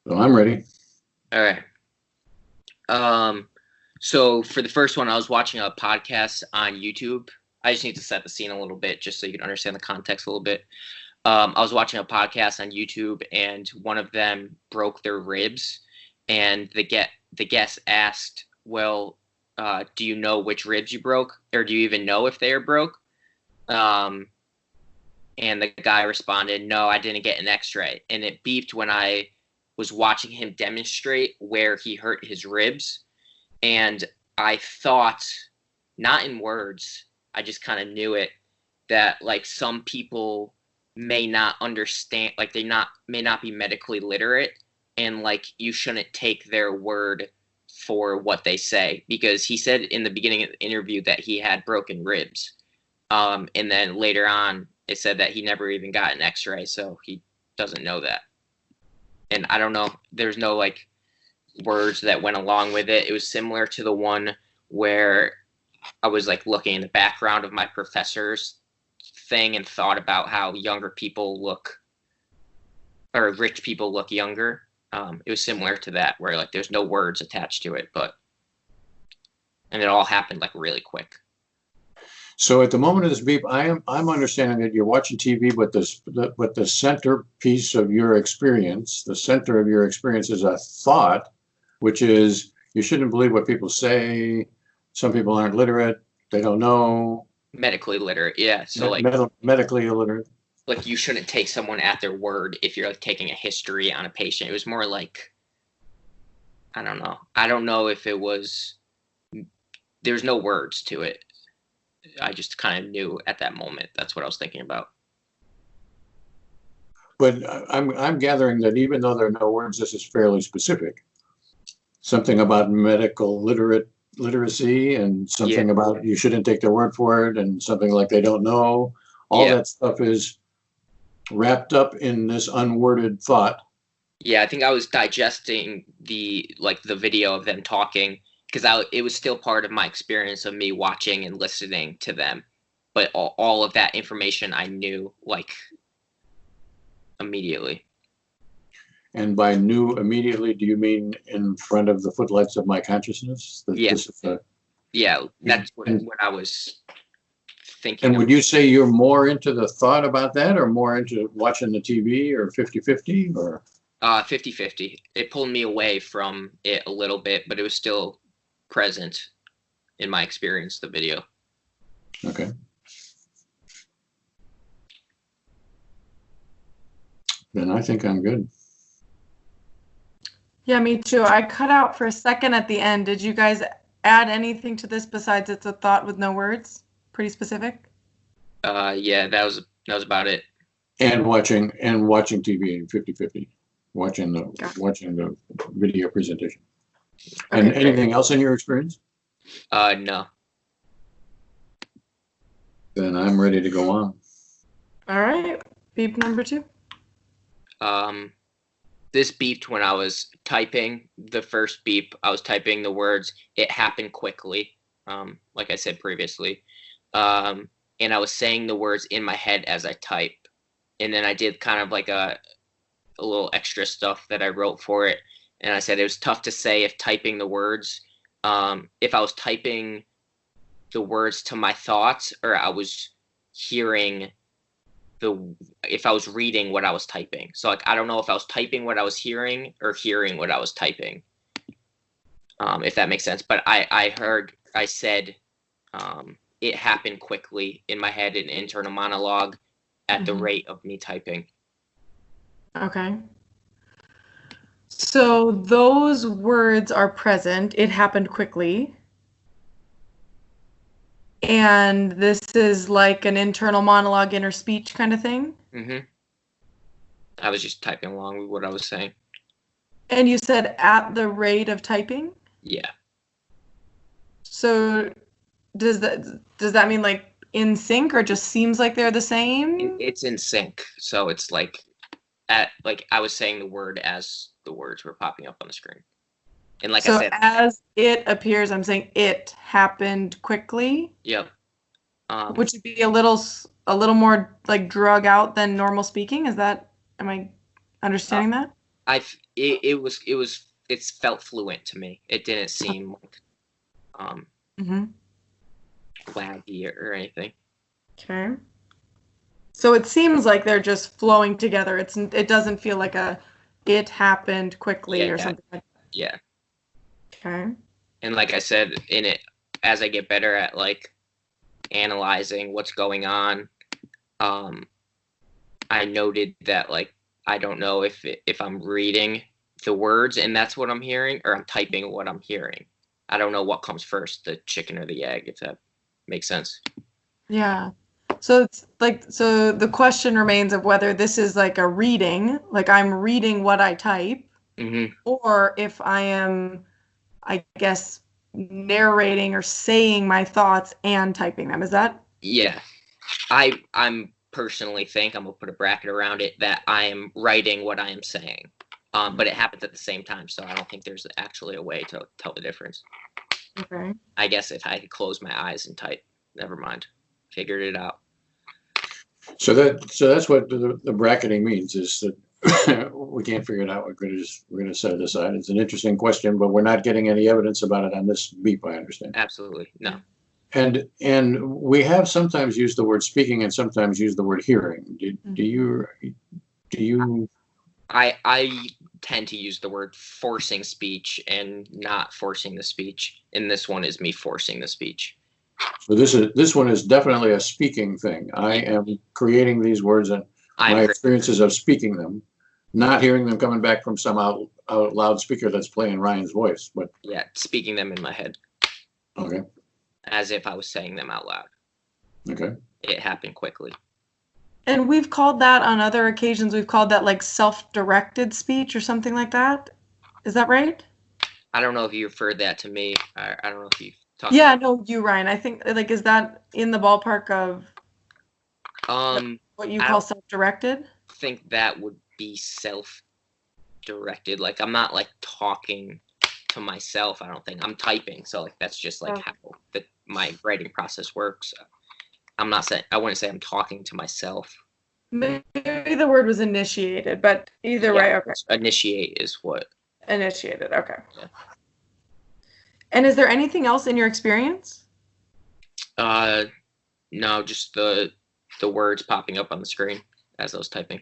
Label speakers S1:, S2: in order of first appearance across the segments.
S1: So I'm ready.
S2: All right. So for the first one, I was watching a podcast on YouTube. I just need to set the scene a little bit just so you can understand the context a little bit. I was watching a podcast on YouTube, and one of them broke their ribs, and the guest asked, "Well, do you know which ribs you broke, or do you even know if they are broke?" And the guy responded, "No, I didn't get an X-ray," and it beeped when I was watching him demonstrate where he hurt his ribs. And I thought, not in words, I just kind of knew it, that like some people may not understand, like may not be medically literate, and like you shouldn't take their word for what they say, because he said in the beginning of the interview that he had broken ribs, and then later on it said that he never even got an X-ray, so he doesn't know that. And I don't know, there's no like words that went along with it. It was similar to the one where I was like looking in the background of my professor's thing and thought about how younger people look, or rich people look younger. It was similar to that, where like there's no words attached to it, and it all happened like really quick.
S1: So at the moment of this beep, I'm understanding that you're watching TV, but the centerpiece of your experience, the center of your experience is a thought, which is you shouldn't believe what people say. Some people aren't literate; they don't know.
S2: Medically literate, yeah. So like
S1: medically illiterate.
S2: Like you shouldn't take someone at their word if you're like taking a history on a patient. It was more like, I don't know. I don't know if it was. There's no words to it. I just kind of knew at that moment. That's what I was thinking about.
S1: But I'm gathering that even though there are no words, this is fairly specific. Something about medical literacy, and something about you shouldn't take their word for it, and something like they don't know. All that stuff is wrapped up in this unworded thought.
S2: Yeah, I think I was digesting the video of them talking, because it was still part of my experience of me watching and listening to them, but all of that information I knew like immediately.
S1: And by knew immediately, do you mean in front of the footlights of my consciousness?
S2: Yeah, that's what I was thinking.
S1: And would you say you're more into the thought about that, or more into watching the TV, or 50-50, or?
S2: 50-50. It pulled me away from it a little bit, but it was still present in my experience, the video.
S1: Okay. Then I think I'm good.
S3: Yeah, me too. I cut out for a second at the end. Did you guys add anything to this besides it's a thought with no words? Pretty specific?
S2: Yeah, that was about it.
S1: And watching TV 50-50. Watching the video presentation. Okay, and anything else in your experience?
S2: No.
S1: Then I'm ready to go on.
S3: All right. Beep number 2.
S2: This beeped when I was typing. The first beep, I was typing the words, "It happened quickly," like I said previously. And I was saying the words in my head as I type. And then I did kind of like a little extra stuff that I wrote for it. And I said it was tough to say if typing the words, if I was typing the words to my thoughts, or I was hearing if I was reading what I was typing. So like, I don't know if I was typing what I was hearing or hearing what I was typing, if that makes sense. But I said it happened quickly in my head, an internal monologue at the rate of me typing.
S3: Okay. So those words are present. It happened quickly. And this is like an internal monologue, inner speech kind of thing?
S2: Mm-hmm. I was just typing along with what I was saying.
S3: And you said at the rate of typing?
S2: Yeah.
S3: So does that mean like in sync, or just seems like they're the same?
S2: It's in sync. So it's like I was saying the word as the words were popping up on the screen. And like I said,
S3: as it appears, I'm saying it happened quickly.
S2: Yep.
S3: Which would be a little more like drug out than normal speaking. Am I understanding that?
S2: It felt fluent to me. It didn't seem like laggy or anything.
S3: Okay. So it seems like they're just flowing together. It doesn't feel like it happened quickly or something like that.
S2: Yeah.
S3: Okay.
S2: And like I said, as I get better at like analyzing what's going on, I noted that like I don't know if I'm reading the words and that's what I'm hearing, or I'm typing what I'm hearing. I don't know what comes first, the chicken or the egg, if that makes sense.
S3: Yeah. So it's like, so the question remains of whether this is like a reading, like I'm reading what I type, or if I am, I guess, narrating or saying my thoughts and typing them. Is that?
S2: Yeah. I'm personally think, I'm gonna put a bracket around it, that I am writing what I am saying. But it happens at the same time, so I don't think there's actually a way to tell the difference.
S3: Okay.
S2: I guess if I could close my eyes and type, never mind. Figured it out.
S1: So that's what the bracketing means, is that we can't figure it out. We're gonna set it aside. It's an interesting question, but we're not getting any evidence about it on this beep, I understand.
S2: Absolutely. No.
S1: And we have sometimes used the word speaking and sometimes used the word hearing. Do you?
S2: I tend to use the word forcing speech and not forcing the speech. And this one is me forcing the speech.
S1: So this one is definitely a speaking thing. I am creating these words and my experiences of speaking them, not hearing them coming back from some out loud speaker that's playing Ryan's voice, but
S2: yeah, speaking them in my head.
S1: Okay.
S2: As if I was saying them out loud.
S1: Okay.
S2: It happened quickly.
S3: And we've called that on other occasions, we've called that like self-directed speech or something like that. Is that right?
S2: I don't know if you referred that to me. I don't know if you talked.
S3: Yeah, no, you, Ryan. I think like, is that in the ballpark of what you call self-directed?
S2: I think that would be self-directed. Like I'm not like talking to myself. I don't think I'm typing. So like that's just like how my writing process works. I'm not saying, I wouldn't say I'm talking to myself.
S3: Maybe the word was initiated, but either way, okay.
S2: Initiate is what.
S3: Initiated, okay. Yeah. And is there anything else in your experience?
S2: No, just the words popping up on the screen as I was typing.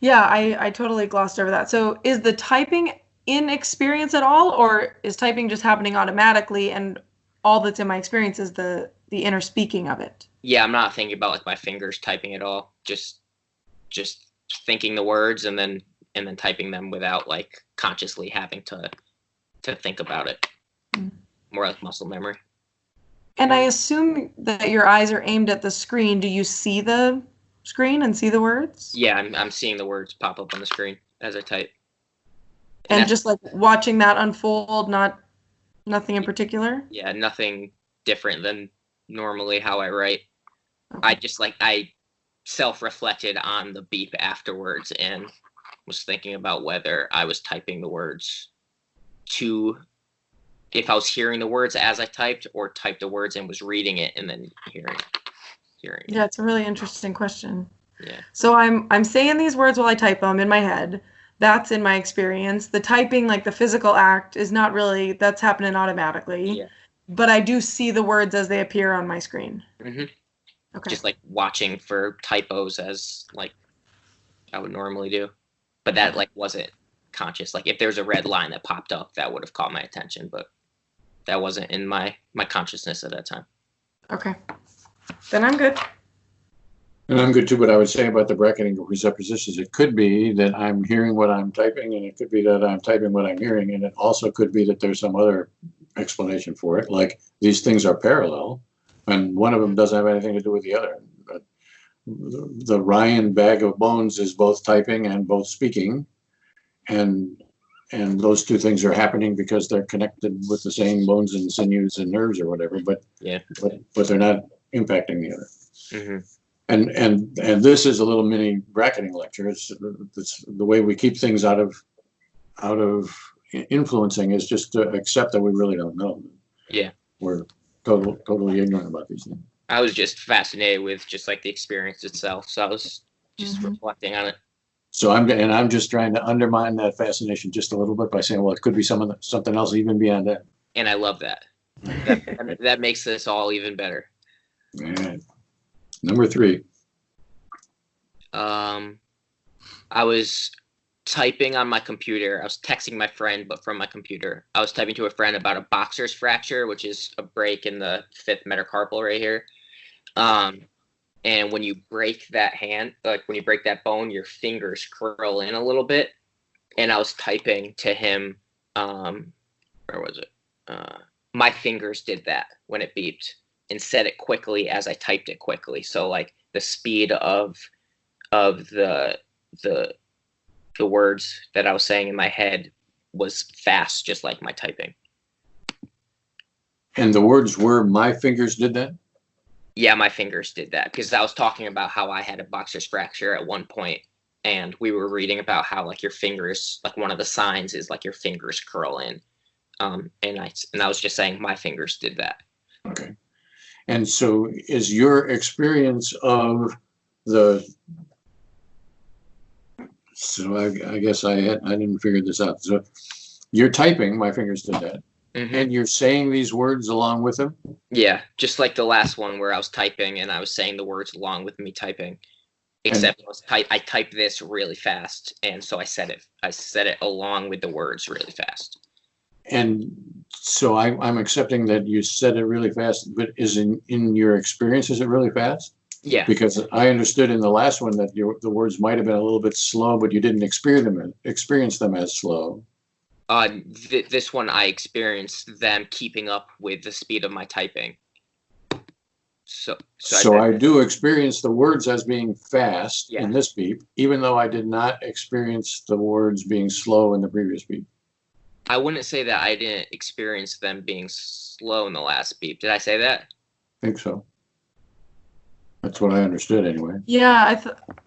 S3: Yeah, I totally glossed over that. So is the typing in experience at all, or is typing just happening automatically and all that's in my experience is the inner speaking of it?
S2: Yeah, I'm not thinking about like my fingers typing at all. Just thinking the words and then typing them without like consciously having to think about it. More like muscle memory.
S3: And I assume that your eyes are aimed at the screen. Do you see the screen and see the words?
S2: Yeah, I'm seeing the words pop up on the screen as I type.
S3: And just like watching that unfold, nothing in particular?
S2: Yeah, nothing different than normally how I write. Okay. I self-reflected on the beep afterwards and was thinking about whether I was typing the words if I was hearing the words as I typed, or typed the words and was reading it and then hearing it.
S3: Yeah, it's a really interesting question.
S2: Yeah.
S3: So I'm saying these words while I type them in my head. That's in my experience. The typing, like the physical act, is not really, that's happening automatically. Yeah. But I do see the words as they appear on my screen.
S2: Mm-hmm.
S3: Okay.
S2: Just like watching for typos as like I would normally do. But that like wasn't conscious. Like if there's a red line that popped up, that would have caught my attention, but that wasn't in my consciousness at that time.
S3: Okay. Then I'm good.
S1: And I'm good too, but I would say about the bracketing of presuppositions, it could be that I'm hearing what I'm typing, and it could be that I'm typing what I'm hearing, and it also could be that there's some other explanation for it, like these things are parallel, and one of them doesn't have anything to do with the other. But the Ryan bag of bones is both typing and both speaking, and those two things are happening because they're connected with the same bones and sinews and nerves or whatever, but they're not impacting the other.
S2: Mm-hmm.
S1: And this is a little mini bracketing lecture. It's the way we keep things out of influencing is just to accept that we really don't know.
S2: Yeah,
S1: we're totally ignorant about these things.
S2: I was just fascinated with just like the experience itself, so I was just reflecting on it.
S1: So I'm just trying to undermine that fascination just a little bit by saying, well, it could be something else even beyond that.
S2: And I love that. That makes this all even better.
S1: All right. Number 3.
S2: I was typing on my computer. I was texting my friend, but from my computer. I was typing to a friend about a boxer's fracture, which is a break in the 5th metacarpal right here. And when you break that hand, like when you break that bone, your fingers curl in a little bit. And I was typing to him, where was it? My fingers did that when it beeped, and said it quickly as I typed it quickly. So like the speed of the words that I was saying in my head was fast, just like my typing.
S1: And the words were, my fingers did that?
S2: Yeah, my fingers did that, because I was talking about how I had a boxer's fracture at one point, and we were reading about how like your fingers, like one of the signs is like your fingers curl in. And I was just saying my fingers did that.
S1: Okay. And so is your experience of the, so I guess I didn't figure this out. So you're typing, my fingers did that. Mm-hmm. And you're saying these words along with them?
S2: Yeah, just like the last one where I was typing and I was saying the words along with me typing. Except I typed this really fast, and so I said it along with the words really fast.
S1: And so I'm accepting that you said it really fast, but is in your experience, is it really fast?
S2: Yeah.
S1: Because I understood in the last one that the words might have been a little bit slow, but you didn't experience them as slow.
S2: This one, I experienced them keeping up with the speed of my typing. So
S1: I do experience the words as being fast in this beep, even though I did not experience the words being slow in the previous beep.
S2: I wouldn't say that I didn't experience them being slow in the last beep. Did I say that?
S1: I think so. That's what I understood anyway.
S3: Yeah,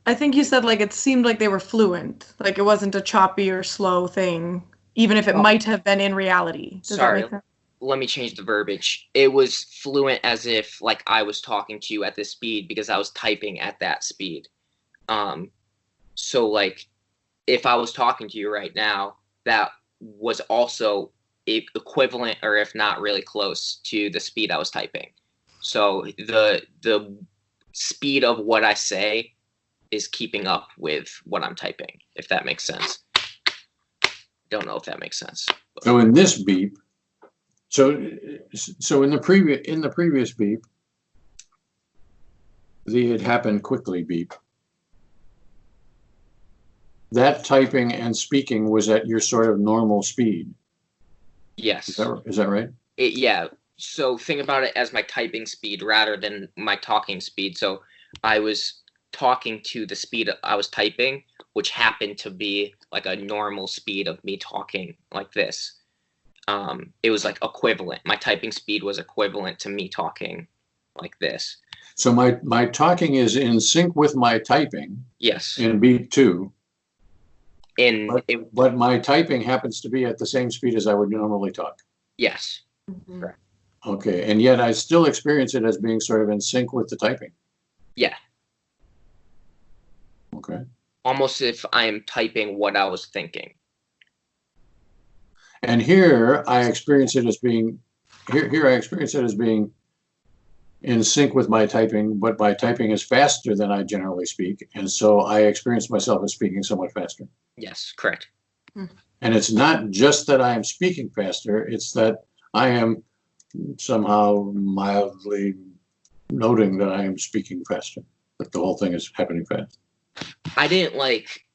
S3: I think you said like it seemed like they were fluent, like it wasn't a choppy or slow thing, even if it might have been in reality. Does that make sense?
S2: Let me change the verbiage. It was fluent as if like I was talking to you at this speed because I was typing at that speed. So like if I was talking to you right now, that was also equivalent, or if not really close to the speed I was typing. So the speed of what I say is keeping up with what I'm typing, if that makes sense. Don't know if that makes sense.
S1: So in this beep, so in the previous beep, the it happened quickly beep. That typing and speaking was at your sort of normal speed.
S2: Yes.
S1: Is that right?
S2: Yeah. So think about it as my typing speed rather than my talking speed. So I was talking to the speed I was typing, which happened to be like a normal speed of me talking like this. It was like equivalent. My typing speed was equivalent to me talking like this.
S1: So my talking is in sync with my typing.
S2: Yes.
S1: In beep 2.
S2: But
S1: my typing happens to be at the same speed as I would normally talk.
S2: Yes.
S3: Mm-hmm.
S2: Correct.
S1: Okay, and yet I still experience it as being sort of in sync with the typing.
S2: Yeah.
S1: Okay.
S2: Almost if I am typing what I was thinking.
S1: And here I experience it as being in sync with my typing, but my typing is faster than I generally speak, and so I experience myself as speaking somewhat faster.
S2: Yes, correct.
S1: And it's not just that I am speaking faster, it's that I am somehow mildly noting that I am speaking faster, that the whole thing is happening fast.
S2: I didn't like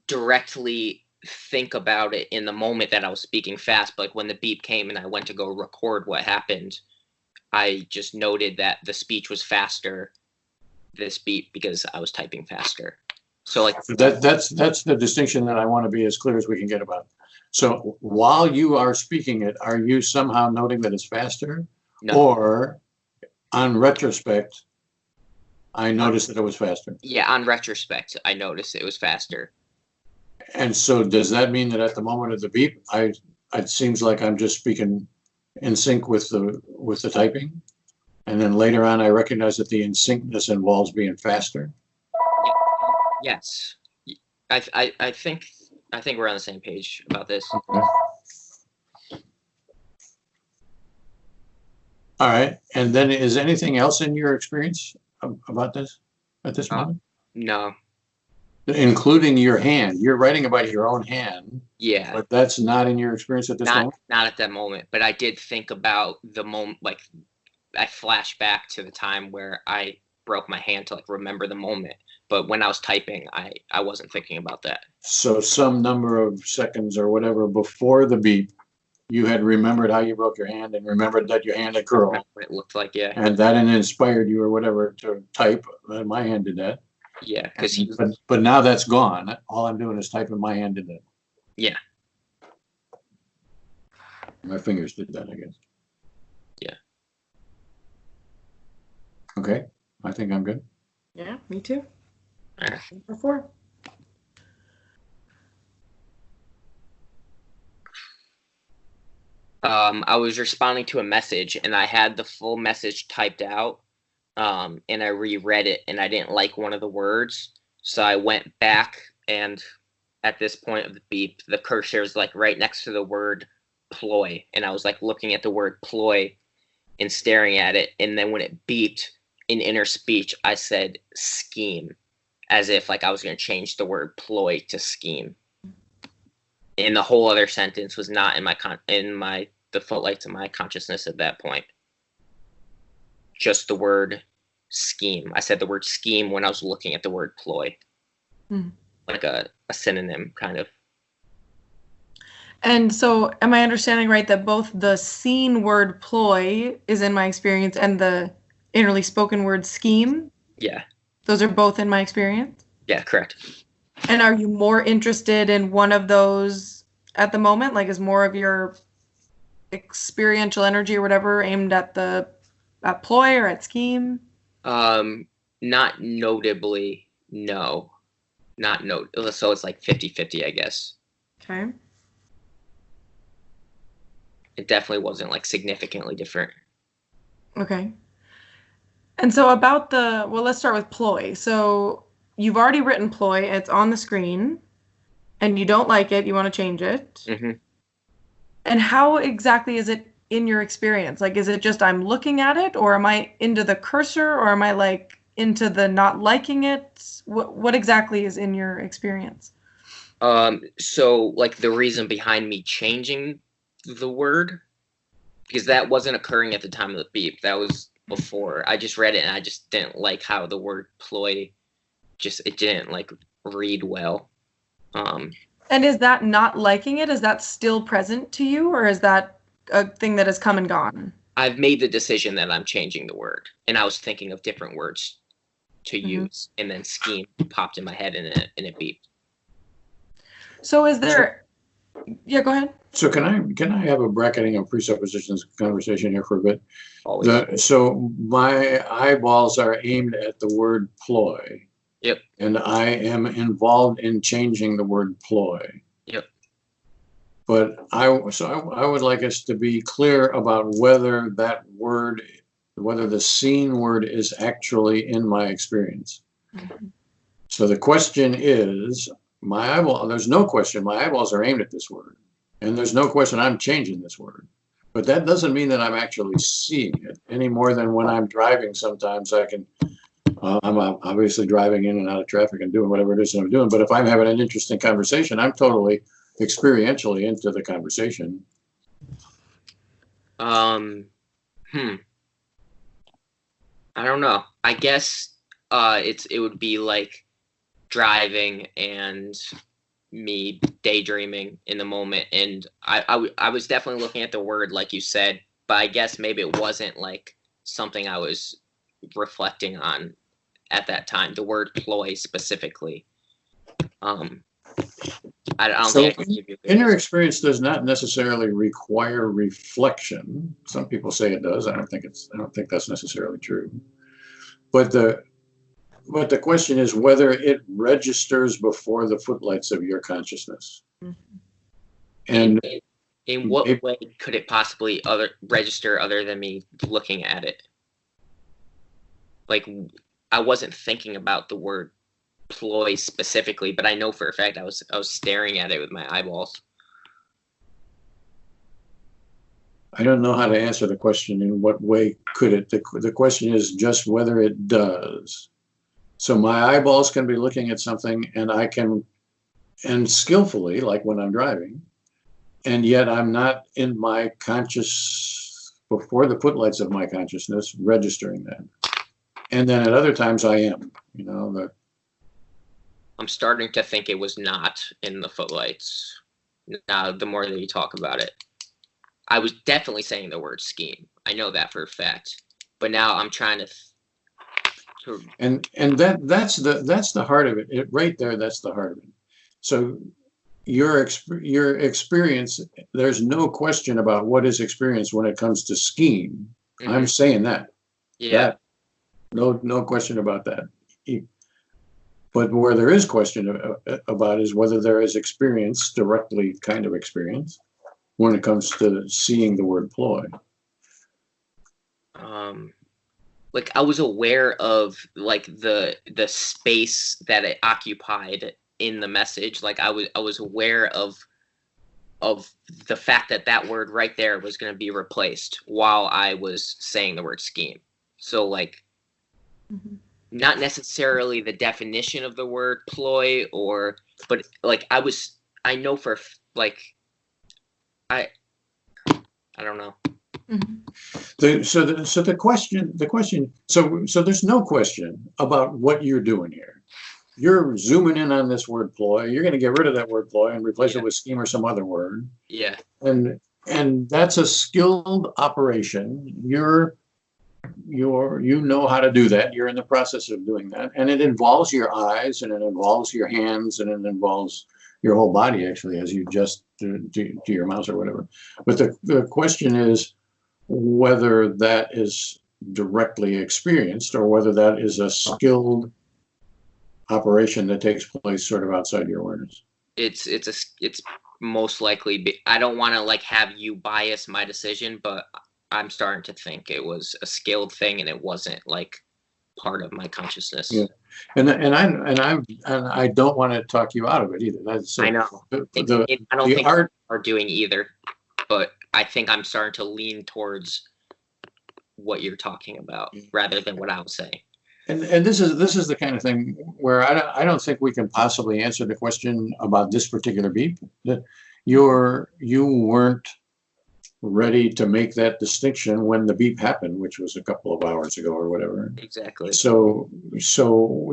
S2: directly think about it in the moment that I was speaking fast, but like when the beep came and I went to go record what happened, I just noted that the speech was faster, this beep, because I was typing faster. So like
S1: that's the distinction that I want to be as clear as we can get about. So while you are speaking it, are you somehow noting that it's faster?
S2: No.
S1: Or on retrospect, I noticed that it was faster?
S2: Yeah, on retrospect, I noticed it was faster.
S1: And so does that mean that at the moment of the beep, it seems like I'm just speaking in sync with the typing? And then later on, I recognize that the in syncness involves being faster?
S2: Yes. I think we're on the same page about this.
S1: Okay. All right. And then is anything else in your experience about this at this moment?
S2: No.
S1: Including your hand. You're writing about your own hand.
S2: Yeah.
S1: But that's not in your experience at this moment?
S2: Not at that moment. But I did think about the moment, like I flashed back to the time where I broke my hand to like remember the moment. But when I was typing, I wasn't thinking about that.
S1: So some number of seconds or whatever before the beep, you had remembered how you broke your hand and remembered that your hand had curled.
S2: What it looked like, yeah.
S1: And that inspired you or whatever to type. My hand did that.
S2: Yeah, because
S1: but now that's gone. All I'm doing is typing. My hand did that.
S2: Yeah.
S1: My fingers did that, I guess.
S2: Yeah.
S1: Okay. I think I'm good.
S3: Yeah, me too.
S2: All right.
S3: Number 4.
S2: I was responding to a message and I had the full message typed out, and I reread it and I didn't like one of the words. So I went back, and at this point of the beep, the cursor is like right next to the word ploy. And I was like looking at the word ploy and staring at it. And then when it beeped in inner speech, I said scheme, as if like I was going to change the word ploy to scheme. And the whole other sentence was not in the footlights of my consciousness at that point. Just the word scheme. I said the word scheme when I was looking at the word ploy. Like a synonym, kind of.
S3: And so am I understanding right that both the seen word ploy is in my experience and the innerly spoken word scheme?
S2: Yeah.
S3: Those are both in my experience?
S2: Yeah, correct.
S3: And are you more interested in one of those at the moment? Like, is more of your experiential energy or whatever aimed at ploy or at scheme?
S2: Not notably, no. So it's like 50-50, I guess.
S3: Okay.
S2: It definitely wasn't like significantly different.
S3: Okay. And so about let's start with ploy. So you've already written ploy, it's on the screen, and you don't like it, you want to change it.
S2: Mm-hmm.
S3: And how exactly is it in your experience? Like, is it just I'm looking at it, or am I into the cursor, or am I like into the not liking it? What exactly is in your experience?
S2: So like the reason behind me changing the word, because that wasn't occurring at the time of the beep. That was before. I just read it and I just didn't like how the word ploy it didn't like read well.
S3: And is that not liking it? Is that still present to you, or is that a thing that has come and gone?
S2: I've made the decision that I'm changing the word, and I was thinking of different words to use, and then scheme popped in my head and it beeped. So
S3: is there? Yeah, go ahead.
S1: So can I have a bracketing of presuppositions conversation here for a bit?
S2: Always.
S1: So my eyeballs are aimed at the word ploy.
S2: Yep.
S1: And I am involved in changing the word ploy.
S2: Yep.
S1: But I would like us to be clear about whether the seen word is actually in my experience. Mm-hmm. So the question is, there's no question my eyeballs are aimed at this word. And there's no question I'm changing this word. But that doesn't mean that I'm actually seeing it any more than when I'm driving. Sometimes I'm obviously driving in and out of traffic and doing whatever it is that I'm doing. But if I'm having an interesting conversation, I'm totally experientially into the conversation.
S2: I don't know. I guess it would be like driving and me daydreaming in the moment, and I was definitely looking at the word like you said, but I guess maybe it wasn't like something I was reflecting on at that time, the word ploy specifically. I don't think I can give you
S1: inner experience does not necessarily require reflection. Some people say it does. I don't think that's necessarily true. But the question is whether it registers before the footlights of your consciousness. Mm-hmm. And
S2: in what way could it possibly register other than me looking at it? Like, I wasn't thinking about the word ploy specifically, but I know for a fact I was staring at it with my eyeballs.
S1: I don't know how to answer the question. In what way could it? The question is just whether it does. So my eyeballs can be looking at something, and I can, and skillfully, like when I'm driving, and yet I'm not in my before the footlights of my consciousness registering that. And then at other times I am,
S2: I'm starting to think it was not in the footlights. Now, the more that you talk about it, I was definitely saying the word scheme. I know that for a fact. But now I'm trying to.
S1: And that's the heart of it. Right there, that's the heart of it. So your experience, there's no question about what is experience when it comes to scheme. Mm-hmm. I'm saying that.
S2: Yeah.
S1: No question about that. But where there is question about is whether there is experience, directly kind of experience, when it comes to seeing the word ploy.
S2: Like I was aware of like the space that it occupied in the message. Like I was aware of the fact that word right there was going to be replaced while I was saying the word scheme. So like, not necessarily the definition of the word ploy, but like I know for like, I don't know.
S1: Mm-hmm. So the question. So there's no question about what you're doing here. You're zooming in on this word ploy. You're going to get rid of that word ploy and replace it with scheme or some other word.
S2: Yeah.
S1: And that's a skilled operation. You know how to do that. You're in the process of doing that, and it involves your eyes, and it involves your hands, and it involves your whole body actually, as you just do your mouse or whatever. But the question is whether that is directly experienced or whether that is a skilled operation that takes place sort of outside your awareness.
S2: It's most likely. I don't want to like have you bias my decision, but I'm starting to think it was a skilled thing and it wasn't like part of my consciousness.
S1: Yeah, and I don't want to talk you out of it either.
S2: I know. I don't think art are doing either, but I think I'm starting to lean towards what you're talking about rather than what I was saying.
S1: And this is the kind of thing where I don't think we can possibly answer the question about this particular beep. That you weren't ready to make that distinction when the beep happened, which was a couple of hours ago or whatever.
S2: Exactly.
S1: So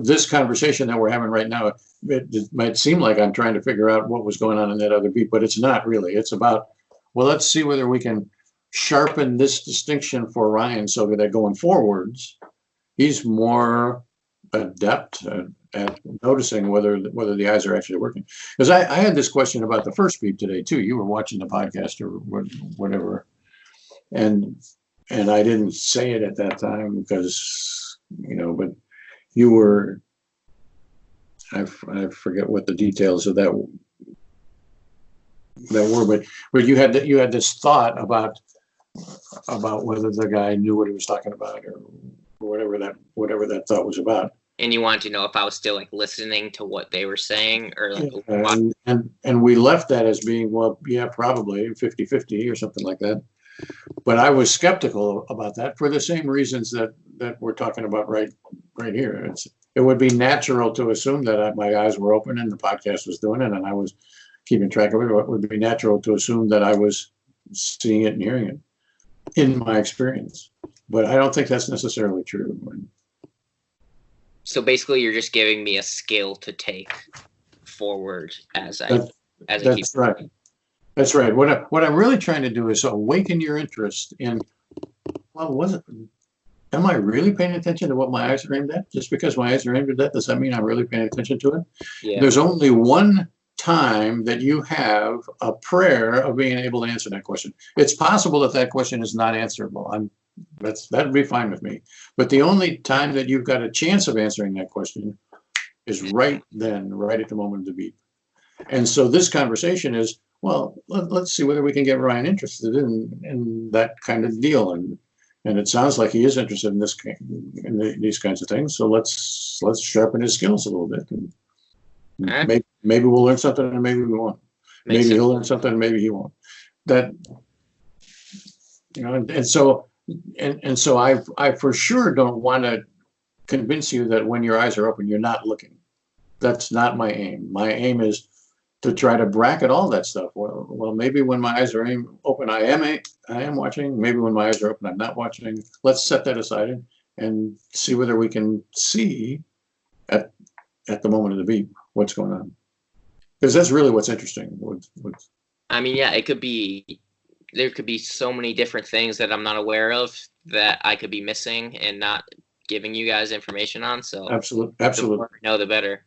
S1: this conversation that we're having right now, it might seem like I'm trying to figure out what was going on in that other beep, but it's not really. It's about, well, let's see whether we can sharpen this distinction for Ryan so that going forwards, he's more adept at noticing whether the eyes are actually working. Because I had this question about the first beep today too. You were watching the podcast or whatever, and I didn't say it at that time because but you were. I forget what the details of that were, but you had this thought about whether the guy knew what he was talking about or whatever that thought was about.
S2: And you wanted to know if I was still like listening to what they were saying or like
S1: and we left that as being, well, yeah, probably 50-50 or something like that. But I was skeptical about that for the same reasons that we're talking about right here. It would be natural to assume that my eyes were open and the podcast was doing it and I was keeping track of it. It would be natural to assume that I was seeing it and hearing it in my experience. But I don't think that's necessarily true.
S2: So basically, you're just giving me a skill to take forward as I keep.
S1: Right. That's right. What I'm really trying to do is awaken your interest in. Well, am I really paying attention to what my eyes are aimed at? Just because my eyes are aimed at that, does that mean I'm really paying attention to it?
S2: Yeah.
S1: There's only one time that you have a prayer of being able to answer that question. It's possible that question is not answerable. That'd be fine with me. But the only time that you've got a chance of answering that question is right then, right at the moment of the beep. And so this conversation is, well, let's see whether we can get Ryan interested in that kind of deal. And And it sounds like he is interested in these kinds of things. So let's sharpen his skills a little bit. And
S2: right.
S1: maybe we'll learn something, and maybe we won't.
S2: Makes
S1: Maybe
S2: sense.
S1: he'll learn something, and maybe he won't. That, you know, and so I for sure don't want to convince you that when your eyes are open, you're not looking. That's not my aim. My aim is to try to bracket all that stuff. Well, maybe when my eyes are open, I am watching. Maybe when my eyes are open, I'm not watching. Let's set that aside and see whether we can see at the moment of the beep what's going on. Because that's really what's interesting.
S2: I mean, yeah, there could be so many different things that I'm not aware of that I could be missing and not giving you guys information on. So
S1: absolutely,
S2: the more we know, the better.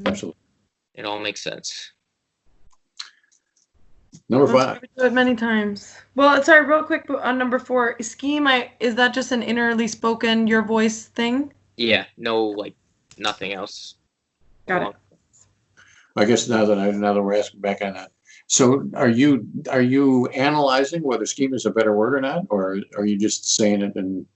S1: Absolutely.
S2: It all makes sense.
S1: Number 5.
S3: Do it many times. Well, sorry, real quick on number 4, scheme. Is that just an innerly spoken, your voice thing?
S2: Yeah, no, like nothing else.
S3: Got it.
S1: I guess now that we're asking back on that, so are you analyzing whether scheme is a better word or not, or are you just saying it? And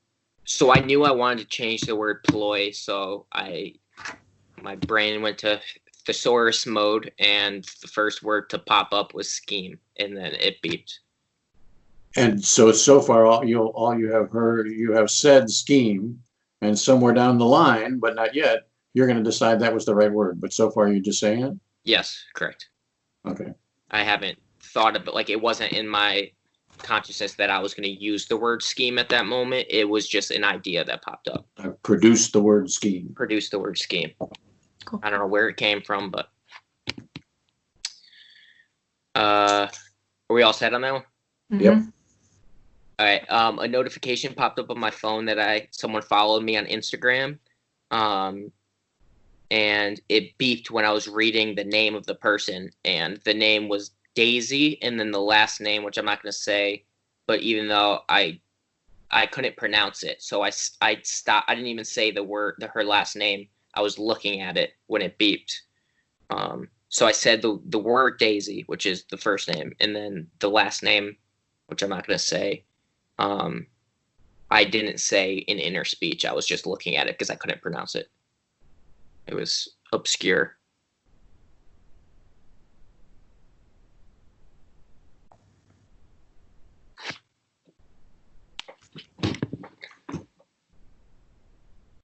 S2: so I knew I wanted to change the word ploy, so my brain went to thesaurus mode, and the first word to pop up was scheme, and then it beeped.
S1: And so far, all you have heard, you have said scheme, and somewhere down the line, but not yet, you're going to decide that was the right word. But so far, you're just saying it?
S2: Yes, correct.
S1: Okay.
S2: I haven't thought of it, like it wasn't in my consciousness that I was going to use the word scheme at that moment. It was just an idea that popped up.
S1: I produced the word scheme.
S2: Produced the word scheme.
S3: Cool.
S2: I don't know where it came from, but are we all set on that one?
S3: Mm-hmm.
S1: Yep.
S2: All right. A notification popped up on my phone that someone followed me on Instagram. And it beeped when I was reading the name of the person, and the name was Daisy, and then the last name, which I'm not going to say, but even though I couldn't pronounce it, so I stopped. I didn't even say her last name. I was looking at it when it beeped. So I said the word Daisy, which is the first name, and then the last name, which I'm not going to say. I didn't say in inner speech. I was just looking at it because I couldn't pronounce it. It was obscure.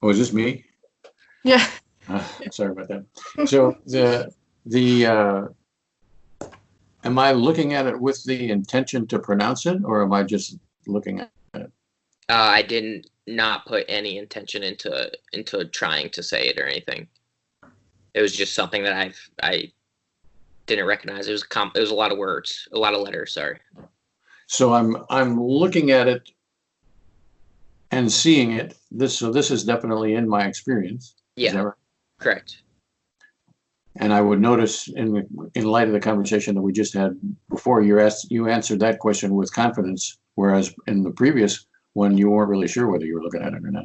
S1: Oh, is this me?
S3: Yeah.
S1: Sorry about that. So am I looking at it with the intention to pronounce it, or am I just looking at it?
S2: I did not put any intention into trying to say it or anything. It was just something that I didn't recognize. It was a lot of words, a lot of letters. Sorry.
S1: So I'm looking at it and seeing it. This is definitely in my experience.
S2: Yeah.
S1: Is that right?
S2: Correct.
S1: And I would notice in light of the conversation that we just had before, you answered that question with confidence, whereas in the previous one you weren't really sure whether you were looking at it or not.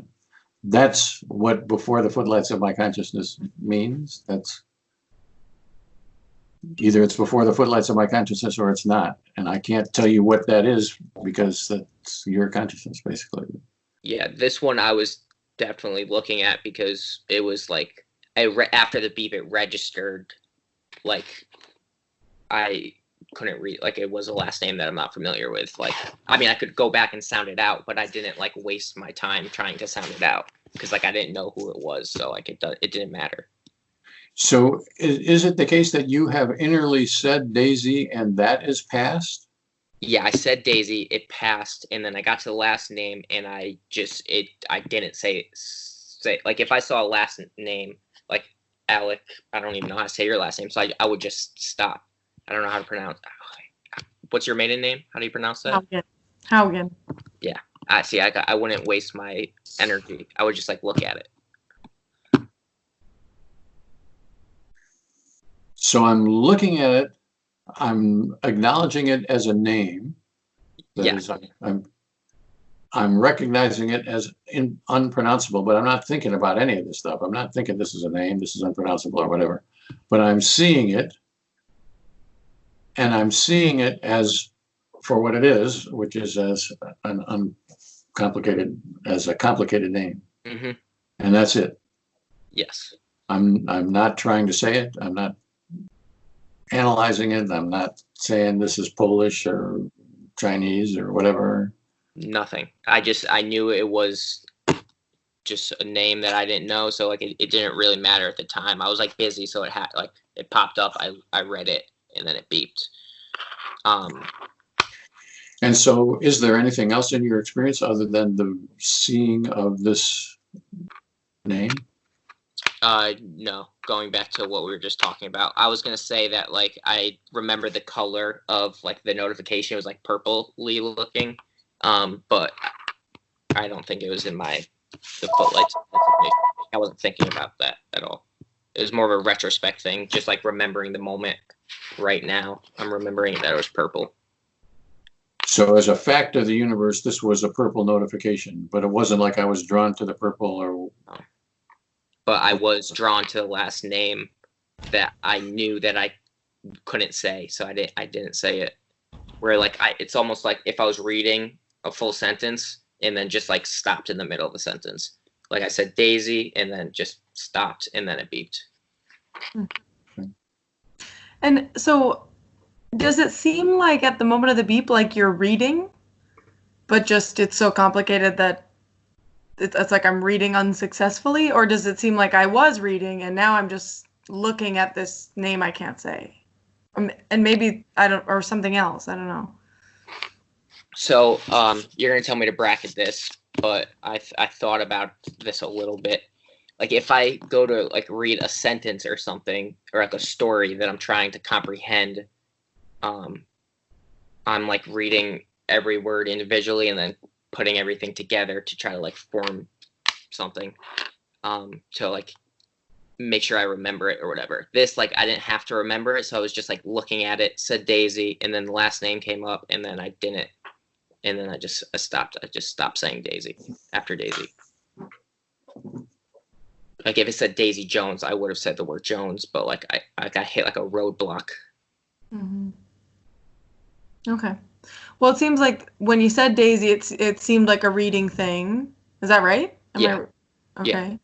S1: That's what before the footlights of my consciousness means. That's either it's before the footlights of my consciousness or it's not. And I can't tell you what that is because that's your consciousness, basically.
S2: Yeah, this one I was definitely looking at because it was like after the beep, it registered like I couldn't read, like it was a last name that I'm not familiar with. Like, I mean, I could go back and sound it out, but I didn't like waste my time trying to sound it out because like I didn't know who it was, so like it didn't matter.
S1: So is it the case that you have innerly said Daisy and that is past?
S2: Yeah, I said Daisy, it passed, and then I got to the last name, and I didn't say like if I saw a last name like Alec, I don't even know how to say your last name, so I would just stop. I don't know how to pronounce. What's your maiden name? How do you pronounce that?
S3: Haugen.
S2: Yeah, I see. I wouldn't waste my energy. I would just like look at it.
S1: So I'm looking at it. I'm acknowledging it as a name.
S2: Yeah.
S1: I'm recognizing it as unpronounceable, but I'm not thinking about any of this stuff. I'm not thinking this is a name, this is unpronounceable or whatever. But I'm seeing it, and I'm seeing it as for what it is, which is as an complicated as a complicated name,
S2: Mm-hmm.
S1: and that's it.
S2: Yes.
S1: I'm not trying to say it. I'm not analyzing it. I'm not saying this is Polish or Chinese or whatever.
S2: Nothing. I knew it was just a name that I didn't know, so like it didn't really matter at the time. I was like busy, so it had like it popped up. I read it and then it beeped.
S1: And so, is there anything else in your experience other than the seeing of this name?
S2: No. Going back to what we were just talking about, I was gonna say that like I remember the color of like the notification. It was like purpley looking, but I don't think it was in the footlights. I wasn't thinking about that at all. It was more of a retrospect thing, just like remembering the moment right now. I'm remembering that it was purple.
S1: So, as a fact of the universe, this was a purple notification, but it wasn't like I was drawn to the purple or.
S2: But I was drawn to the last name that I knew that I couldn't say, so I didn't say it. Where like it's almost like if I was reading a full sentence and then just like stopped in the middle of the sentence. Like I said Daisy and then just stopped and then it beeped.
S3: And so does it seem like at the moment of the beep like you're reading, but just it's so complicated that it's like I'm reading unsuccessfully? Or does it seem like I was reading and now I'm just looking at this name I can't say? And maybe or something else. I don't know.
S2: So you're gonna tell me to bracket this, but I thought about this a little bit. Like if I go to like read a sentence or something, or like a story that I'm trying to comprehend, I'm like reading every word individually and then putting everything together to try to like form something, to like make sure I remember it or whatever. This, like I didn't have to remember it, so I was just like looking at it, said Daisy, and then the last name came up, and then I didn't, and then I stopped. I just stopped saying Daisy after Daisy. Like if it said Daisy Jones, I would have said the word Jones, but like I got hit like a roadblock.
S3: Mm-hmm. Okay. Well, it seems like when you said Daisy, it seemed like a reading thing. Is that right? Okay.
S2: Yeah.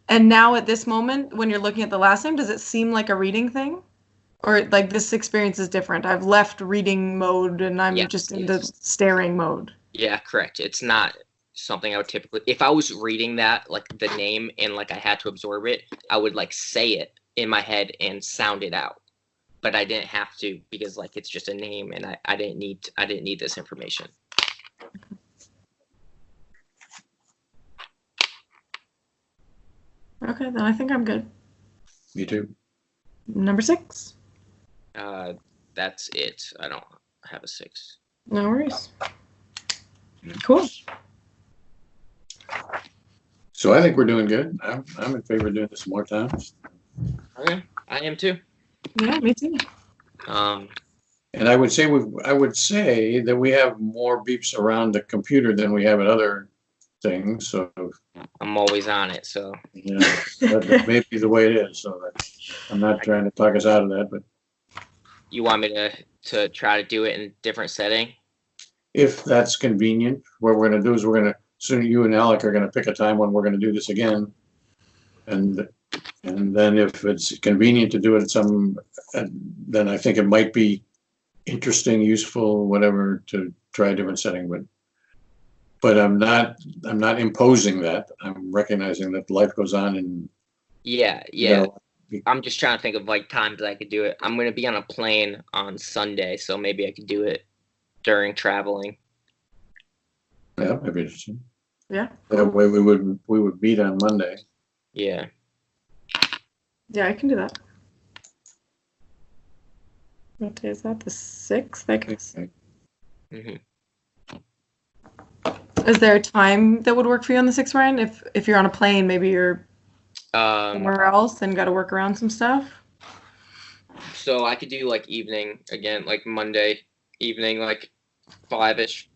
S3: And now at this moment, when you're looking at the last name, does it seem like a reading thing? Or like this experience is different? I've left reading mode and I'm just in the staring mode.
S2: Yeah, correct. It's not something I would typically, if I was reading that, like the name and like I had to absorb it, I would like say it in my head and sound it out. But I didn't have to because like it's just a name and I didn't need this information.
S3: Okay, then I think I'm good.
S1: Me too.
S3: Number 6.
S2: That's it. I don't have a 6.
S3: No worries. Cool.
S1: So I think we're doing good. I'm in favor of doing this more times.
S2: Okay, I am too.
S3: Yeah, me too.
S1: And I would say that we have more beeps around the computer than we have at other things. So
S2: I'm always on it. So
S1: yeah, that may be the way it is. So I'm not trying to talk us out of that, but
S2: you want me to try to do it in a different setting?
S1: If that's convenient, what we're going to do is soon you and Alec are going to pick a time when we're going to do this again, and then if it's convenient to do it then I think it might be interesting, useful, whatever, to try a different setting. But I'm not imposing that. I'm recognizing that life goes on, and
S2: yeah. I'm just trying to think of like times I could do it. I'm going to be on a plane on Sunday, so maybe I could do it during traveling.
S1: Yeah, that'd be interesting.
S3: Yeah.
S1: That way we would meet on Monday.
S2: Yeah.
S3: Yeah, I can do that. What day is that? The 6th, I guess.
S1: Okay.
S2: Mm-hmm.
S3: Is there a time that would work for you on the 6th, Ryan? If you're on a plane, maybe you're somewhere else and got to work around some stuff.
S2: So I could do like evening again, like Monday evening, like 5-ish.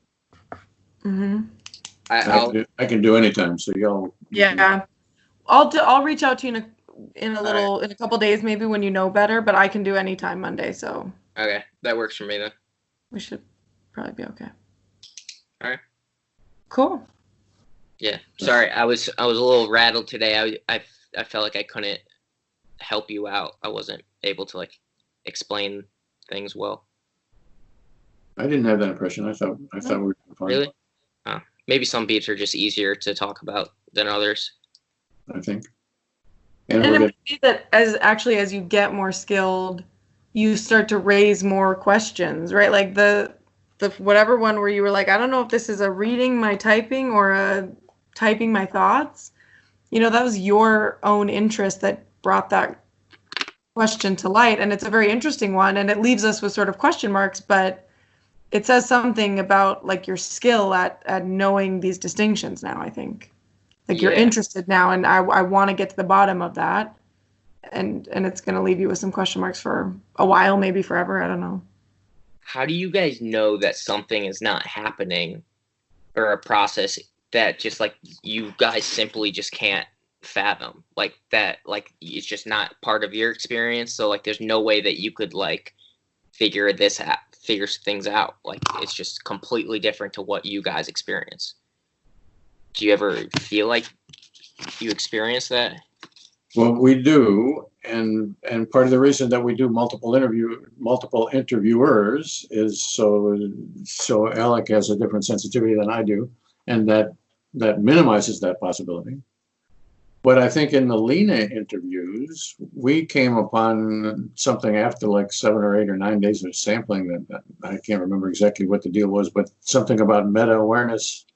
S3: Mm-hmm.
S1: I can do anytime. So y'all.
S3: Yeah, I'll reach out to you in a couple days, maybe when you know better. But I can do anytime Monday, so.
S2: Okay, that works for me then.
S3: We should probably be okay.
S2: All right.
S3: Cool.
S2: Yeah. Sorry, I was a little rattled today. I felt like I couldn't help you out. I wasn't able to like explain things well.
S1: I didn't have that impression. I thought we were fine.
S2: Really? Maybe some beats are just easier to talk about than others.
S1: I think.
S3: And it might be that as you get more skilled, you start to raise more questions, right? Like the whatever one where you were like, I don't know if this is a reading my typing or a typing my thoughts. That was your own interest that brought that question to light. And it's a very interesting one. And it leaves us with sort of question marks, but it says something about like your skill at knowing these distinctions now, I think. Like you're interested now, and I want to get to the bottom of that. And it's going to leave you with some question marks for a while, maybe forever. I don't know.
S2: How do you guys know that something is not happening or a process that just like you guys simply just can't fathom? Like that, like it's just not part of your experience. So like there's no way that you could like figure things out. Like it's just completely different to what you guys experience. Do you ever feel like you experience that?
S1: Well, we do, and part of the reason that we do multiple interviewers is so Alec has a different sensitivity than I do, and that minimizes that possibility. But I think in the Lena interviews, we came upon something after like 7 or 8 or 9 days of sampling that I can't remember exactly what the deal was, but something about meta-awareness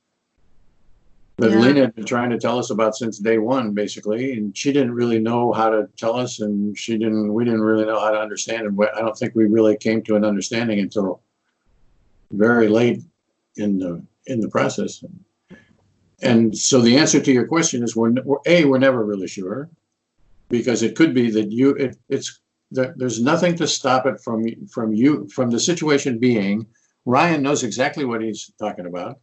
S1: that Lena had been trying to tell us about since day one, basically, and she didn't really know how to tell us, and we didn't really know how to understand it. I don't think we really came to an understanding until very late in the process. And so the answer to your question is we're never really sure, because it could be that there's nothing to stop it from the situation being Ryan knows exactly what he's talking about.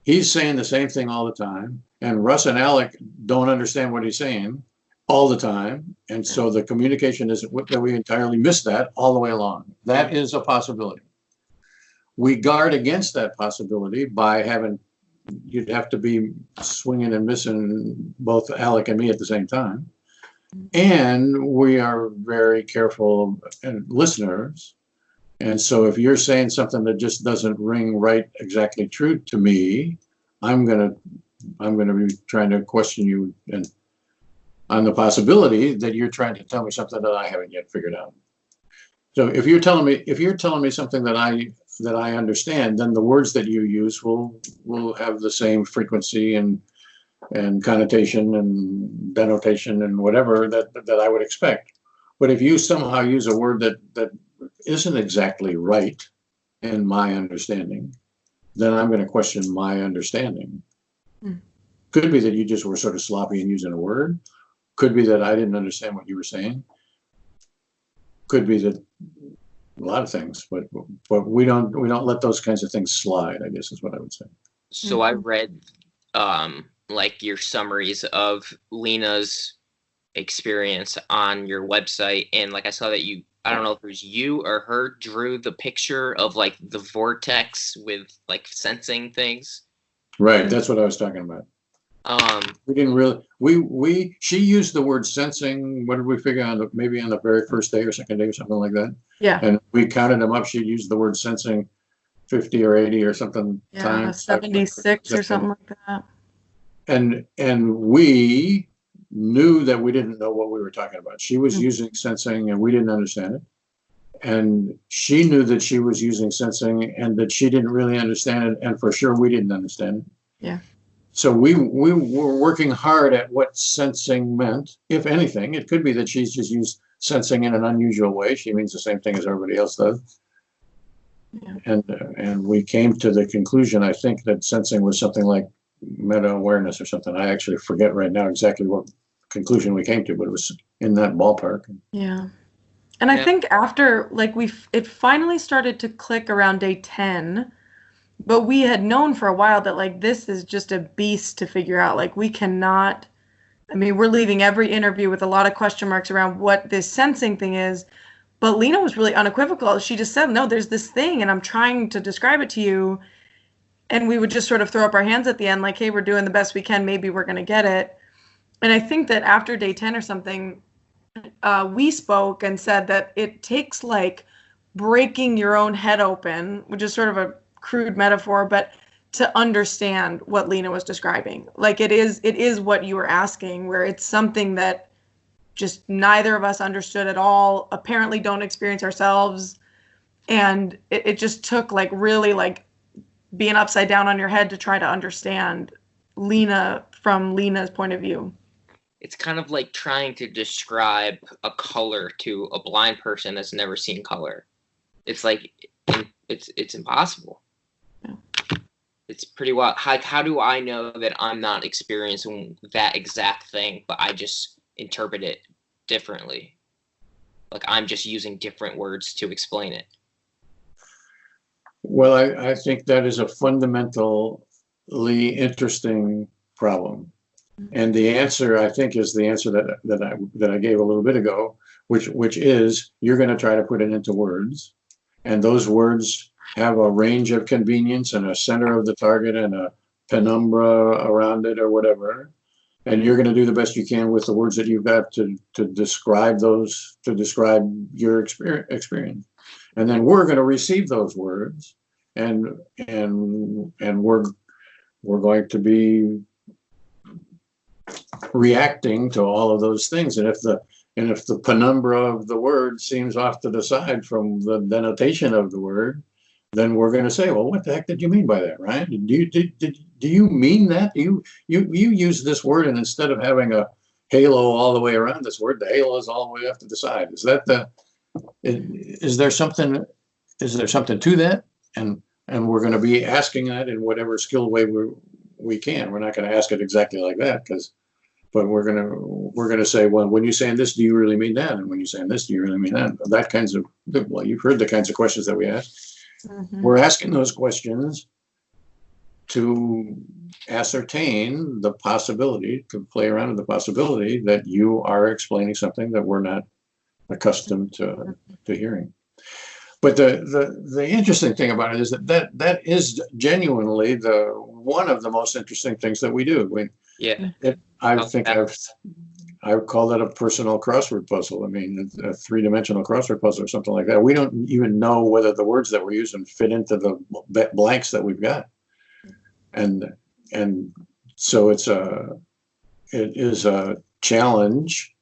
S1: He's saying the same thing all the time, and Russ and Alec don't understand what he's saying all the time, and so the communication is that we entirely miss that all the way along. That is a possibility. We guard against that possibility by you'd have to be swinging and missing both Alec and me at the same time, and we are very careful listeners. And so if you're saying something that just doesn't ring right exactly true to me, I'm gonna be trying to question you on the possibility that you're trying to tell me something that I haven't yet figured out. So if you're telling me something that I understand, then the words that you use will have the same frequency and connotation and denotation and whatever that I would expect. But if you somehow use a word that isn't exactly right in my understanding, then I'm going to question my understanding. Could be that you just were sort of sloppy in using a word. Could be that I didn't understand what you were saying. Could be that a lot of things, but we don't let those kinds of things slide, I guess is what I would say.
S2: So I read like your summaries of Lena's experience on your website, and like I saw that I don't know if it was you or her drew the picture of like the vortex with like sensing things.
S1: Right, that's what I was talking about. We didn't really. She used the word sensing. What did we figure out? Maybe on the very first day or second day or something like that.
S3: Yeah.
S1: And we counted them up. She used the word sensing 50 or 80 or something times.
S3: 76 or something like that.
S1: And we knew that we didn't know what we were talking about. She was using sensing, and we didn't understand it. And she knew that she was using sensing, and that she didn't really understand it, and for sure we didn't understand it.
S3: Yeah.
S1: So we were working hard at what sensing meant, if anything. It could be that she's just used sensing in an unusual way. She means the same thing as everybody else does. Yeah. And we came to the conclusion, I think, that sensing was something like meta-awareness or something. I actually forget right now exactly what conclusion we came to, but it was in that ballpark.
S3: Yeah. And I think after, like, it finally started to click around day 10, but we had known for a while that, like, this is just a beast to figure out. Like, we cannot, I mean, we're leaving every interview with a lot of question marks around what this sensing thing is, but Lena was really unequivocal. She just said, no, there's this thing, and I'm trying to describe it to you. and we would just sort of throw up our hands at the end, like, hey, we're doing the best we can. Maybe we're going to get it. And I think that after day 10 or something, we spoke and said that it takes like breaking your own head open, which is sort of a crude metaphor, but to understand what Lena was describing. Like it is what you were asking, where it's something that just neither of us understood at all, apparently don't experience ourselves. And it just took like really like being upside down on your head to try to understand Lena from Lena's point of view.
S2: It's kind of like trying to describe a color to a blind person that's never seen color. It's like, it's impossible.
S3: Yeah.
S2: It's pretty wild. How do I know that I'm not experiencing that exact thing, but I just interpret it differently? Like I'm just using different words to explain it.
S1: Well, I think that is a fundamentally interesting problem. And the answer, I think, is the answer that I gave a little bit ago, which is you're going to try to put it into words. And those words have a range of convenience and a center of the target and a penumbra around it or whatever. And you're going to do the best you can with the words that you've got to describe those, to describe your experience. And then we're going to receive those words and we're going to be reacting to all of those things. And if the penumbra of the word seems off to the side from the denotation of the word, then we're going to say, well, what the heck did you mean by that, Ryan? Do you mean that? You use this word, and instead of having a halo all the way around this word, the halo is all the way off to the side. Is there something to that? And we're going to be asking that in whatever skilled way we can. We're not going to ask it exactly like that, but we're going to say, well, when you're saying this, do you really mean that? And when you're saying this, do you really mean that? Well, you've heard the kinds of questions that we ask. Mm-hmm. We're asking those questions to ascertain the possibility, to play around with the possibility that you are explaining something that we're not accustomed to hearing. But the interesting thing about it is that is genuinely one of the most interesting things that we do. I would call that a personal crossword puzzle. I mean, a three-dimensional crossword puzzle or something like that. We don't even know whether the words that we're using fit into the blanks that we've got. And so it is a challenge,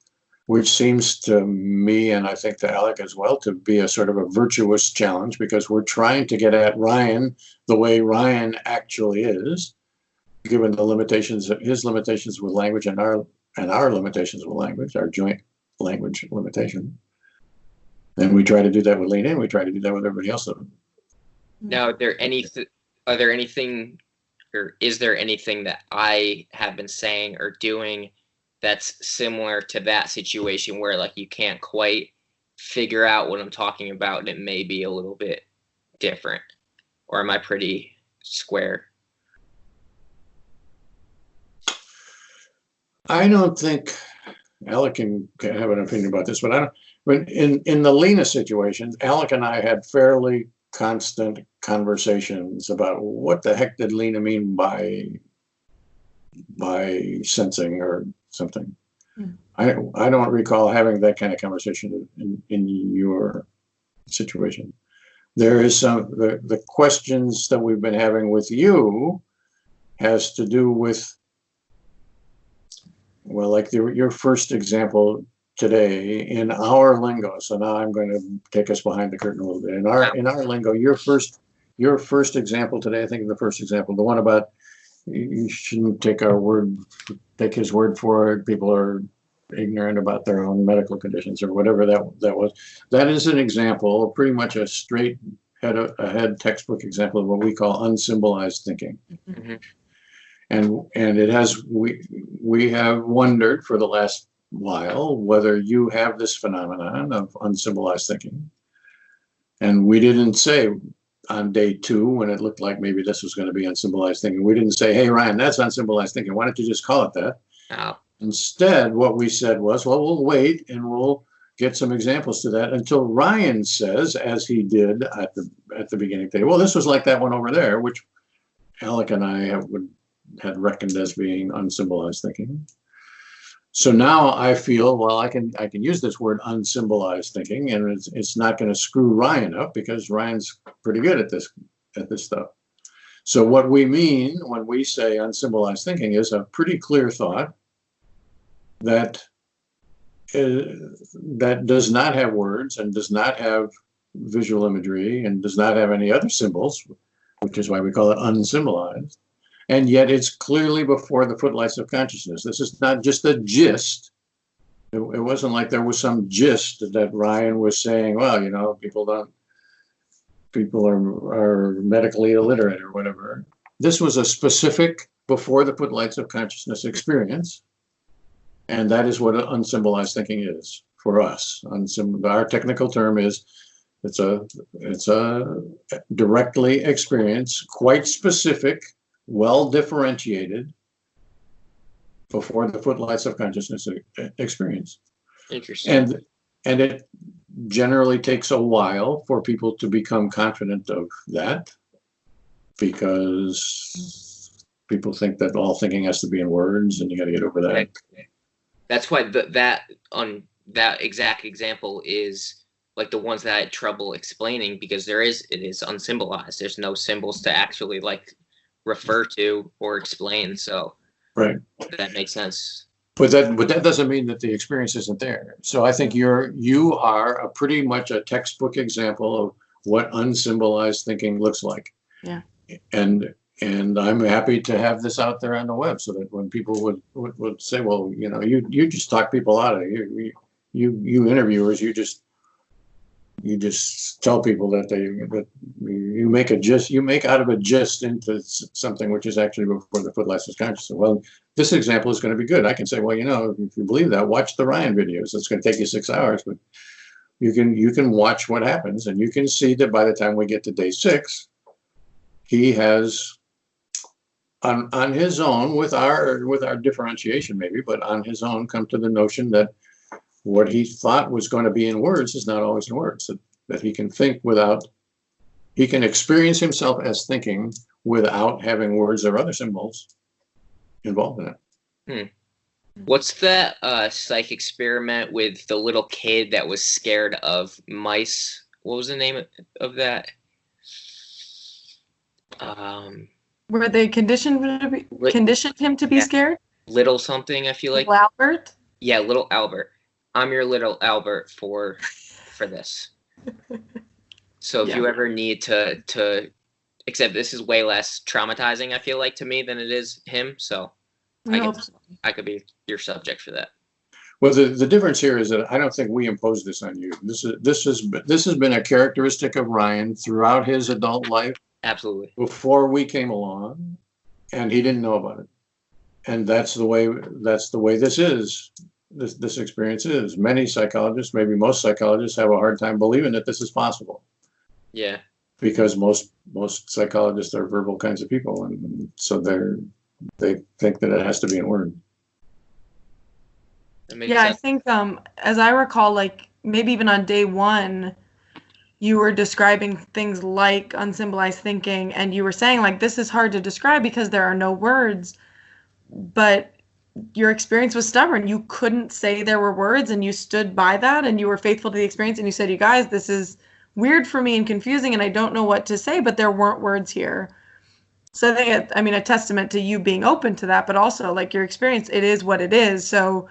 S1: which seems to me, and I think to Alec as well, to be a sort of a virtuous challenge, because we're trying to get at Ryan the way Ryan actually is, given the limitations, his limitations with language and our limitations with language, our joint language limitation. And we try to do that with Lena, and we try to do that with everybody else.
S2: Now, is there anything that I have been saying or doing that's similar to that situation where like you can't quite figure out what I'm talking about and it may be a little bit different? Or am I pretty square?
S1: I don't think Alec can have an opinion about this, but I don't. But in the Lena situations, Alec and I had fairly constant conversations about what the heck did Lena mean by sensing or something. I don't recall having that kind of conversation in your situation. There is the questions that we've been having with you has to do with, well, like your first example today in our lingo. So now I'm going to take us behind the curtain a little bit. In our lingo, your first example today, I think the first example, the one about you shouldn't take his word for it. People are ignorant about their own medical conditions or whatever that was. That is an example, pretty much a straight head textbook example of what we call unsymbolized thinking. Mm-hmm. And it has, we have wondered for the last while whether you have this phenomenon of unsymbolized thinking. And we didn't say on day 2, when it looked like maybe this was going to be unsymbolized thinking, we didn't say, hey, Ryan, that's unsymbolized thinking. Why don't you just call it that?
S2: Oh.
S1: Instead, what we said was, well, we'll wait and we'll get some examples to that until Ryan says, as he did at the beginning today, well, this was like that one over there, which Alec and I had reckoned as being unsymbolized thinking. So now I feel, well, I can use this word unsymbolized thinking, and it's not going to screw Ryan up because Ryan's pretty good at this stuff. So what we mean when we say unsymbolized thinking is a pretty clear thought that does not have words and does not have visual imagery and does not have any other symbols, which is why we call it unsymbolized. And yet it's clearly before the footlights of consciousness. This is not just a gist. It wasn't like there was some gist that Ryan was saying, well, you know, people are medically illiterate or whatever. This was a specific before the footlights of consciousness experience. And that is what unsymbolized thinking is for us. Our technical term is it's a directly experience, quite specific, well differentiated before the footlights of consciousness experience.
S2: Interesting.
S1: And it generally takes a while for people to become confident of that, because people think that all thinking has to be in words, and you got to get over that.
S2: That's why that exact example is like the ones that I had trouble explaining, because it is unsymbolized. There's no symbols to actually like refer to or explain. So
S1: right,
S2: that makes sense.
S1: But that doesn't mean that the experience isn't there. So I think you are a pretty much a textbook example of what unsymbolized thinking looks like.
S3: Yeah. And
S1: I'm happy to have this out there on the web so that when people would say, well, you know, you just talk people out of it. You interviewers, you just tell people that you make out of a gist into something which is actually before the footlights of consciousness. Well, this example is going to be good. I can say, well, you know, if you believe that, watch the Ryan videos. It's going to take you 6 hours, but you can watch what happens, and you can see that by the time we get to day 6, he has on his own, with our differentiation maybe, but on his own, come to the notion that what he thought was going to be in words is not always in words, that he can think he can experience himself as thinking without having words or other symbols involved in it.
S2: What's that psych experiment with the little kid that was scared of mice? What was the name of that?
S3: Were they conditioned him to be scared?
S2: Little something, I feel like.
S3: Little Albert?
S2: Yeah, little Albert. I'm your little Albert for this. So if you ever need to, except this is way less traumatizing, I feel like, to me than it is him. So I could be your subject for that.
S1: Well, the difference here is that I don't think we imposed this on you. This has been a characteristic of Ryan throughout his adult life.
S2: Absolutely.
S1: Before we came along, and he didn't know about it. And that's the way this is. This experience is. Many psychologists, maybe most psychologists, have a hard time believing that this is possible. Yeah. Because most psychologists are verbal kinds of people, and so they think that it has to be in word.
S3: Yeah, sense. I think as I recall, like maybe even on day 1, you were describing things like unsymbolized thinking, and you were saying like this is hard to describe because there are no words, but your experience was stubborn. You couldn't say there were words, and you stood by that, and you were faithful to the experience, and you said, you guys, this is weird for me and confusing, and I don't know what to say, but there weren't words here. So I think, a testament to you being open to that, but also like your experience, it is what it is. So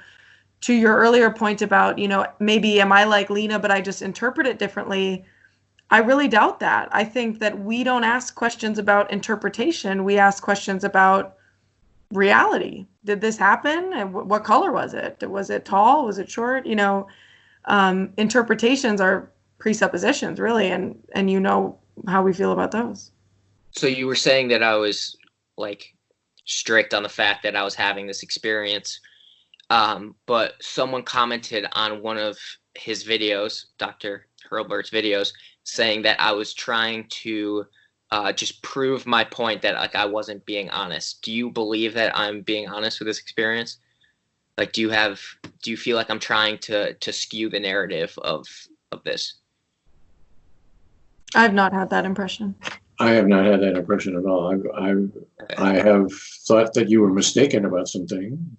S3: to your earlier point about, you know, maybe am I like Lena, but I just interpret it differently. I really doubt that. I think that we don't ask questions about interpretation. We ask questions about reality. Did this happen? And what color was it? Was it tall? Was it short? You know, interpretations are presuppositions, really, and you know how we feel about those.
S2: So you were saying that I was like strict on the fact that I was having this experience, but someone commented on one of his videos, Dr. Hurlbert's videos, saying that I was trying to just prove my point that like I wasn't being honest. Do you believe that I'm being honest with this experience? Like, do you feel like I'm trying to skew the narrative of this?
S3: I've not had that impression.
S1: I have not had that impression at all. I have thought that you were mistaken about something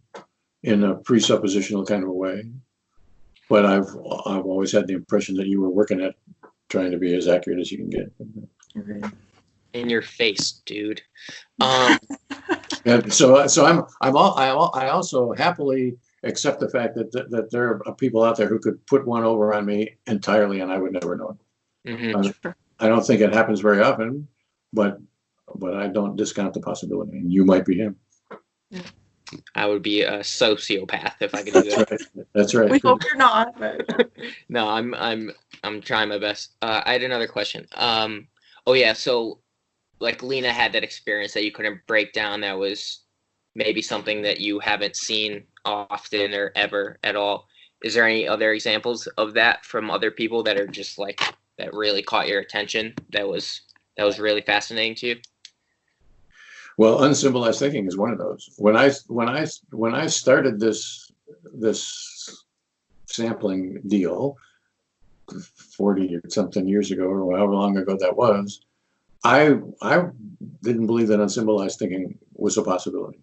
S1: in a presuppositional kind of a way, but I've always had the impression that you were working at trying to be as accurate as you can get.
S2: In your face, dude.
S1: And so I also happily accept the fact that there are people out there who could put one over on me entirely, and I would never know it.
S2: Mm-hmm.
S1: I don't think it happens very often, but I don't discount the possibility. And you might be him.
S2: I would be a sociopath if I could do that.
S1: That's right. That's right.
S3: We hope you're not. But...
S2: No, I'm trying my best. I had another question. Oh yeah, so like Lena had that experience that you couldn't break down. That was maybe something that you haven't seen often or ever at all. Is there any other examples of that from other people that are just like that really caught your attention? That was really fascinating to you.
S1: Well, unsymbolized thinking is one of those. When I started this sampling deal 40 or something years ago, or however long ago that was, I didn't believe that unsymbolized thinking was a possibility.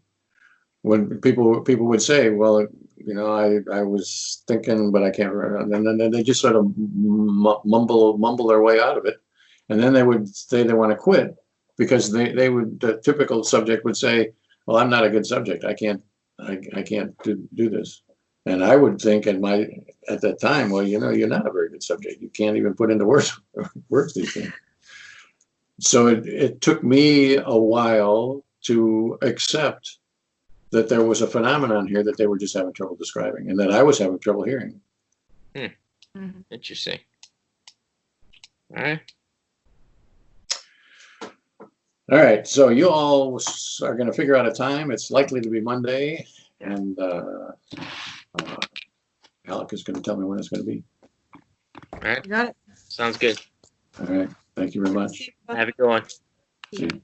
S1: When people would say, well, you know, I was thinking, but I can't remember, and then they just sort of mumble their way out of it, and then they would say they want to quit because they would, the typical subject would say, well, I'm not a good subject. I can't do this. And I would think at that time, well, you know, you're not a very good subject. You can't even put into words these things. So it took me a while to accept that there was a phenomenon here that they were just having trouble describing, and that I was having trouble hearing.
S2: Interesting. All right.
S1: All right. So you all are going to figure out a time. It's likely to be Monday, and Alec is going to tell me when it's going to be.
S2: All right.
S3: You got it.
S2: Sounds good.
S1: All right. Thank you very much.
S2: Have a good one.
S1: See you.